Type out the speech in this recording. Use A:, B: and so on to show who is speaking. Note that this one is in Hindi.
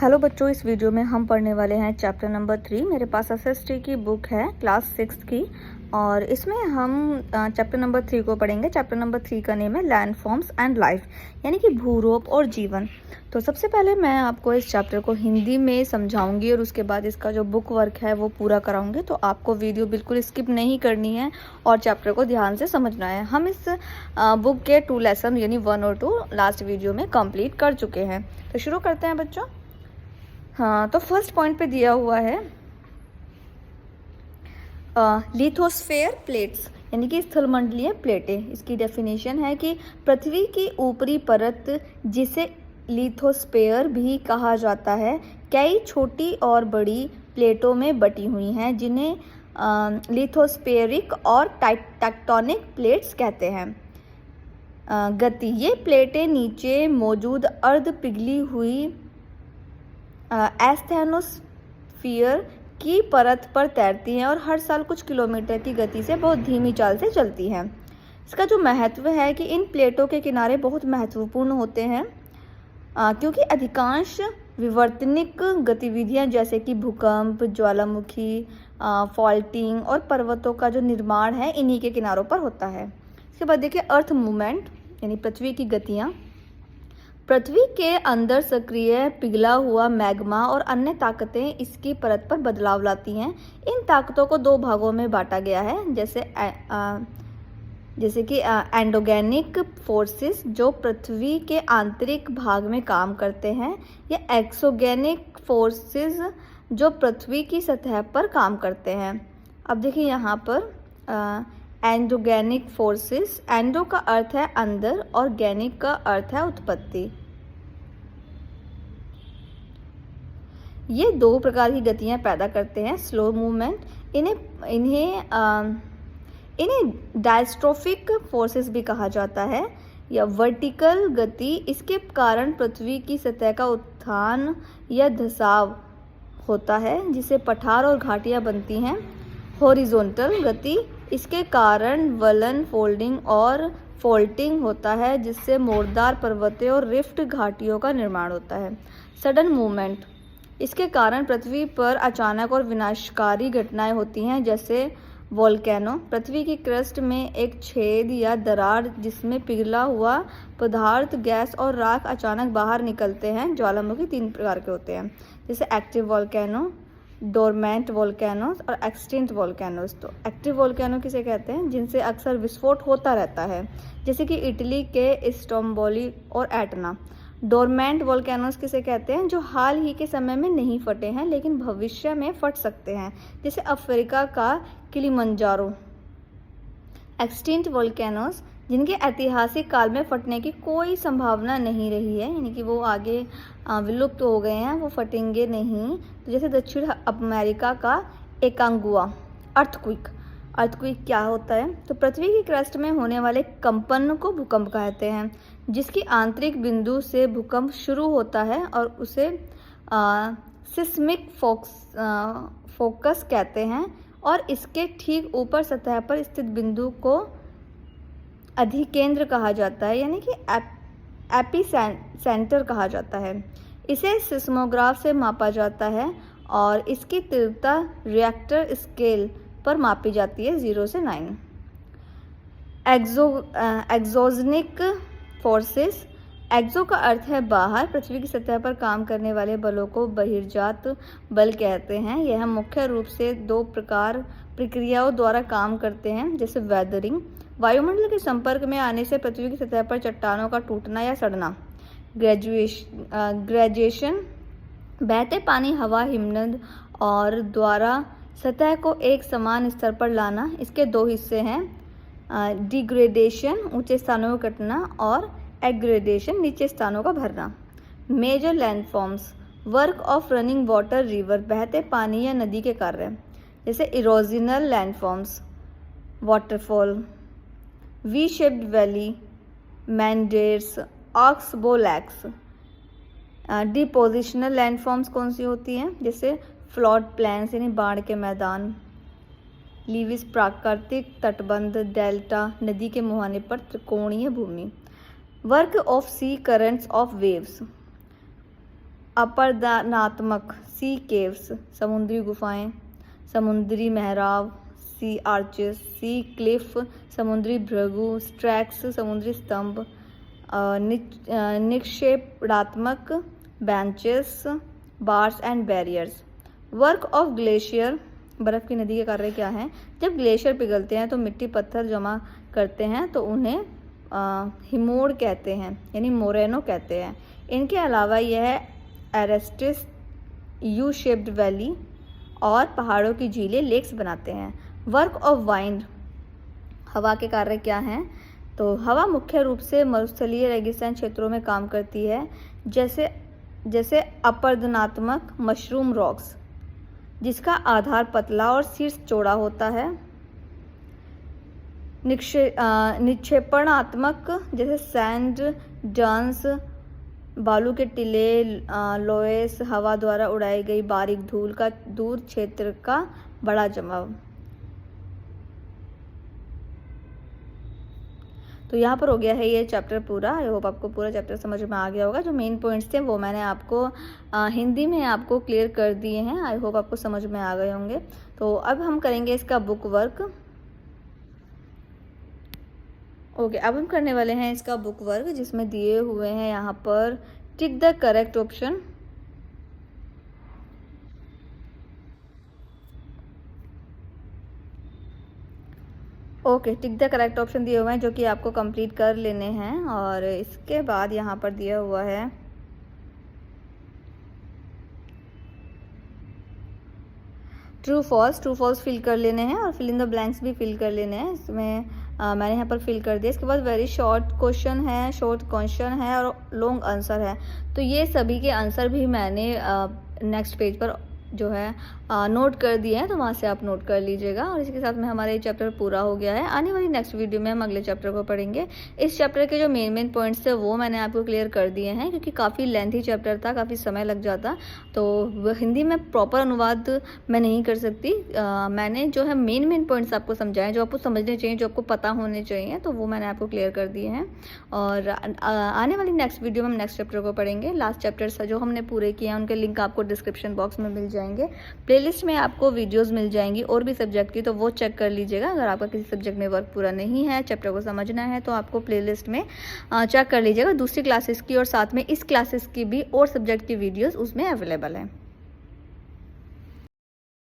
A: हेलो बच्चों, इस वीडियो में हम पढ़ने वाले हैं चैप्टर नंबर 3। मेरे पास एसएसटी की बुक है क्लास 6 की और इसमें हम चैप्टर नंबर 3 को पढ़ेंगे। चैप्टर नंबर 3 का नेम है लैंड फॉर्म्स एंड लाइफ, यानी कि भूरोप और जीवन। तो सबसे पहले मैं आपको इस चैप्टर को हिंदी में समझाऊंगी और उसके बाद इसका जो बुक वर्क है वो पूरा कराऊंगी। तो आपको वीडियो बिल्कुल स्किप नहीं करनी है और चैप्टर को ध्यान से समझना है। हम इस बुक के 2 लेसन यानी 1 और 2 लास्ट वीडियो में कंप्लीट कर चुके हैं। तो शुरू करते हैं बच्चों। हाँ, तो फर्स्ट पॉइंट पे दिया हुआ है लिथोस्फेयर प्लेट्स, यानी कि स्थलमंडलीय प्लेटें। इसकी डेफिनेशन है कि पृथ्वी की ऊपरी परत, जिसे लिथोस्फेयर भी कहा जाता है, कई छोटी और बड़ी प्लेटों में बटी हुई हैं, जिन्हें लिथोस्फेरिक और टेक्टोनिक प्लेट्स कहते हैं। गति, ये प्लेटें नीचे मौजूद अर्ध पिघली हुई एस्थेनोस्फीयर की परत पर तैरती हैं और हर साल कुछ किलोमीटर की गति से बहुत धीमी चाल से चलती हैं। इसका जो महत्व है कि इन प्लेटों के किनारे बहुत महत्वपूर्ण होते हैं, क्योंकि अधिकांश विवर्तनिक गतिविधियां जैसे कि भूकंप, ज्वालामुखी, फॉल्टिंग और पर्वतों का जो निर्माण है इन्हीं के किनारों पर होता है। इसके बाद देखिए अर्थ मूवमेंट, यानी पृथ्वी की गतियाँ। पृथ्वी के अंदर सक्रिय पिघला हुआ मैग्मा और अन्य ताकतें इसकी परत पर बदलाव लाती हैं। इन ताकतों को 2 भागों में बांटा गया है, जैसे कि एंडोगेनिक फोर्सेस जो पृथ्वी के आंतरिक भाग में काम करते हैं, या एक्सोगेनिक फोर्सेस जो पृथ्वी की सतह पर काम करते हैं। अब देखिए यहाँ पर एंडोगेनिक फोर्सेस, एंडो का अर्थ है अंदर और गैनिक का अर्थ है उत्पत्ति। ये 2 प्रकार की गतियाँ पैदा करते हैं। स्लो मूवमेंट, इन्हें डायस्ट्रोफिक फोर्सेस भी कहा जाता है, या वर्टिकल गति। इसके कारण पृथ्वी की सतह का उत्थान या धंसाव होता है, जिससे पठार और घाटियाँ बनती हैं। हॉरिजॉन्टल गति, इसके कारण वलन फोल्डिंग और फोल्टिंग होता है, जिससे मोड़दार पर्वतें और रिफ्ट घाटियों का निर्माण होता है। सडन मूवमेंट, इसके कारण पृथ्वी पर अचानक और विनाशकारी घटनाएं होती हैं, जैसे वोल्केनो। पृथ्वी की क्रस्ट में एक छेद या दरार जिसमें पिघला हुआ पदार्थ, गैस और राख अचानक बाहर निकलते हैं। ज्वालामुखी 3 प्रकार के होते हैं, जैसे एक्टिव वोल्केनो, डोरमेंट वोल्केनोस और एक्सटिंक्ट वोल्केनोस। तो एक्टिव वोल्केनो किसे कहते हैं? जिनसे अक्सर विस्फोट होता रहता है, जैसे कि इटली के स्टोम्बोली और एटना। डोरमेंट वोल्केनोस किसे कहते हैं? जो हाल ही के समय में नहीं फटे हैं लेकिन भविष्य में फट सकते हैं, जैसे अफ्रीका का किलिमंजारो। एक्सटिंक्ट वोल्केनोस, जिनके ऐतिहासिक काल में फटने की कोई संभावना नहीं रही है, यानी कि वो आगे विलुप्त हो गए हैं, वो फटेंगे नहीं। तो जैसे दक्षिण अमेरिका का एकांगुआ। अर्थक्वेक क्या होता है? तो पृथ्वी की क्रस्ट में होने वाले कंपन को भूकंप कहते हैं, जिसकी आंतरिक बिंदु से भूकंप शुरू होता है और उसे सिस्मिक फोकस कहते हैं, और इसके ठीक ऊपर सतह पर स्थित बिंदु को अधिकेंद्र कहा जाता है, यानी कि एपिसेंटर कहा जाता है। इसे सिस्मोग्राफ से मापा जाता है और इसकी तीव्रता रिएक्टर स्केल पर मापी जाती है 0 से 9। एक्सोजेनिक फोर्सेस, एक्सो का अर्थ है बाहर। पृथ्वी की सतह पर काम करने वाले बलों को बहिर्जात बल कहते हैं। यह मुख्य रूप से 2 प्रक्रियाओं द्वारा काम करते हैं, जैसे वेदरिंग, वायुमंडल के संपर्क में आने से पृथ्वी की सतह पर चट्टानों का टूटना या सड़ना। ग्रेजुएशन, बहते पानी, हवा, हिमनद और द्वारा सतह को एक समान स्तर पर लाना। इसके 2 हिस्से हैं, डिग्रेडेशन, ऊंचे स्थानों को कटना, और एग्रेडेशन, नीचे स्थानों का भरना। Major landforms, work of running water river, बहते पानी या नदी के कार्य, जैसे erosional landforms, waterfall, V shaped valley, meanders, oxbow lakes. Depositional landforms कौन सी होती हैं? जैसे फ्लड प्लेन्स, यानी बाढ़ के मैदान, लीविस, प्राकृतिक तटबंध, डेल्टा, नदी के मुहाने पर त्रिकोणीय भूमि। Work of sea currents of waves, अपरदनात्मक सी केव्स समुद्री गुफाएं, समुद्री मेहराब सी आर्चेस, सी क्लिफ समुद्री भृगु, स्ट्रैक्स समुद्री स्तंभ, निक्षेपात्मक benches, bars and barriers. Work of glacier, बर्फ़ की नदी के कार्य क्या हैं? जब ग्लेशियर पिघलते हैं तो मिट्टी पत्थर जमा करते हैं तो उन्हें हिमोड कहते हैं, यानी मोरेनो कहते हैं। इनके अलावा यह एरेस्टिस यू शेप्ड वैली और पहाड़ों की झीलें लेक्स बनाते हैं। वर्क ऑफ वाइंड, हवा के कार्य क्या हैं? तो हवा मुख्य रूप से मरुस्थलीय रेगिस्तान क्षेत्रों में काम करती है, जैसे अपरदनात्मक मशरूम रॉक्स, जिसका आधार पतला और शीर्ष चौड़ा होता है। निक्षेपणात्मक जैसे सैंड डंस, बालू के टीले, लोएस, हवा द्वारा उड़ाई गई बारीक धूल का दूर क्षेत्र का बड़ा जमाव। तो यहाँ पर हो गया है ये चैप्टर पूरा। आई होप आपको पूरा चैप्टर समझ में आ गया होगा। जो मेन पॉइंट्स थे वो मैंने आपको हिंदी में आपको क्लियर कर दिए हैं। आई होप आपको समझ में आ गए होंगे। तो अब हम करेंगे इसका बुक वर्क। ओके, अब हम करने वाले हैं इसका बुक वर्क, जिसमें दिए हुए हैं यहाँ पर tick the correct option. Okay, tick the correct option दिए हुए हैं जो कि आपको कंप्लीट कर लेने हैं। और इसके बाद यहाँ पर दिया हुआ है ट्रू फॉल्स फिल कर लेने हैं और फिल इन द ब्लैंक्स भी फिल कर लेने हैं। इसमें मैंने यहाँ पर फिल कर दिया। इसके बाद वेरी शॉर्ट क्वेश्चन है, शॉर्ट क्वेश्चन है और लॉन्ग आंसर है। तो ये सभी के आंसर भी मैंने नेक्स्ट पेज पर जो है नोट कर दिए हैं, तो वहाँ से आप नोट कर लीजिएगा। और इसके साथ में हमारा ये चैप्टर पूरा हो गया है। आने वाली नेक्स्ट वीडियो में हम अगले चैप्टर को पढ़ेंगे। इस चैप्टर के जो मेन पॉइंट्स थे वो मैंने आपको क्लियर कर दिए हैं, क्योंकि काफ़ी लेंथी चैप्टर था, काफ़ी समय लग जाता, तो हिंदी में प्रॉपर अनुवाद मैं नहीं कर सकती। मैंने जो है मेन पॉइंट्स आपको समझाए, जो आपको समझने चाहिए, जो आपको पता होने चाहिए, तो वो मैंने आपको क्लियर कर दिए हैं। और आने वाली नेक्स्ट वीडियो में हम नेक्स्ट चैप्टर को पढ़ेंगे। लास्ट चैप्टर्स जो हमने पूरे किए हैं उनके लिंक आपको डिस्क्रिप्शन बॉक्स में मिल जाएंगे। प्लेलिस्ट में आपको वीडियोस मिल जाएंगी और भी सब्जेक्ट की, तो वो चेक कर लीजिएगा। अगर आपका किसी सब्जेक्ट में वर्क पूरा नहीं है, चैप्टर को समझना है, तो आपको प्लेलिस्ट में चेक कर लीजिएगा। दूसरी क्लासेस की और साथ में इस क्लासेस की भी और सब्जेक्ट की वीडियोस उसमें अवेलेबल है।